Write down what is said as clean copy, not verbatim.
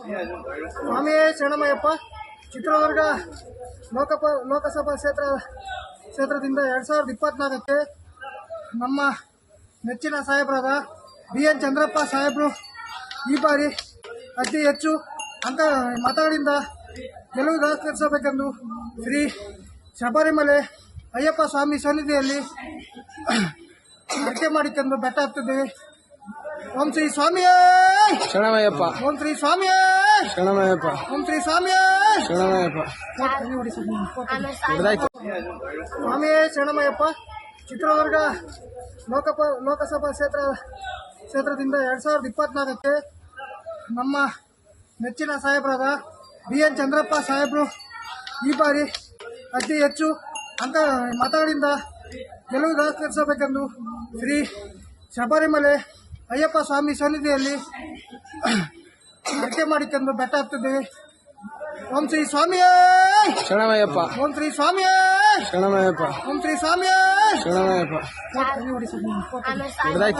ಸ್ವಾಮಿಯೇ ಶರಣಮಯ್ಯಪ್ಪ. ಚಿತ್ರದುರ್ಗ ಲೋಕಸಭಾ ಕ್ಷೇತ್ರದಿಂದ 2024ಕ್ಕೆ ನಮ್ಮ ನೆಚ್ಚಿನ ಸಾಹೇಬರಾದ BN ಚಂದ್ರಪ್ಪ ಸಾಹೇಬರು ಈ ಬಾರಿ ಅತಿ ಹೆಚ್ಚು ಮತಗಳಿಂದ ಗೆಲುವು ದಾಖಲಿಸಬೇಕೆಂದು ಶ್ರೀ ಶಬರಿಮಲೆ ಅಯ್ಯಪ್ಪ ಸ್ವಾಮಿ ಸನ್ನಿಧಿಯಲ್ಲಿ ಅರ್ಕೆ ಮಾಡಿಕೊಂಡು ಬೆಟ್ಟ ಹತ್ತಿದ್ದೇವೆ. ಓಂ ಶ್ರೀ ಸ್ವಾಮಿಯೇ ಶರಣಮಯ್ಯಪ್ಪ. ಓಂ ಶ್ರೀ ಸ್ವಾಮಿಯೇ ಶರಣಮಯ್ಯಪ್ಪ. ಓಂ ಶ್ರೀ ಸ್ವಾಮಿಯೇ ಶರಣಮಯ್ಯಪ್ಪ. ಸ್ವಾಮಿಯೇ ಶರಣಮಯ್ಯಪ್ಪ. ಚಿತ್ರದುರ್ಗ ಲೋಕಸಭಾ ಕ್ಷೇತ್ರದಿಂದ 2024ಕ್ಕೆ ನಮ್ಮ ನೆಚ್ಚಿನ ಸಾಹೇಬರಾದ BN ಚಂದ್ರಪ್ಪ ಸಾಹೇಬರು ಈ ಬಾರಿ ಅತಿ ಹೆಚ್ಚು ಮತಗಳಿಂದ ಗೆಲುವು ದಾಖಲಿಸಬೇಕೆಂದು ಶ್ರೀ ಶಬರಿಮಲೆ ಅಯ್ಯಪ್ಪ ಸ್ವಾಮಿ ಸನ್ನಿಧಿಯಲ್ಲಿ ಅರ್ಕೆ ಮಾಡಿಕೊಂಡು ಬೆಟ್ಟ ಹತ್ತಿದ್ದೇವೆ. ಓಂ ಶ್ರೀ ಸ್ವಾಮಿಯೇ ಶರಣಮಯ್ಯಪ್ಪ. ಓಂ ಶ್ರೀ ಸ್ವಾಮಿಯೇ ಶರಣಮಯ್ಯಪ್ಪ. ಓಂ ಶ್ರೀ ಸ್ವಾಮಿಯೇ ಶರಣಮಯ್ಯಪ್ಪ.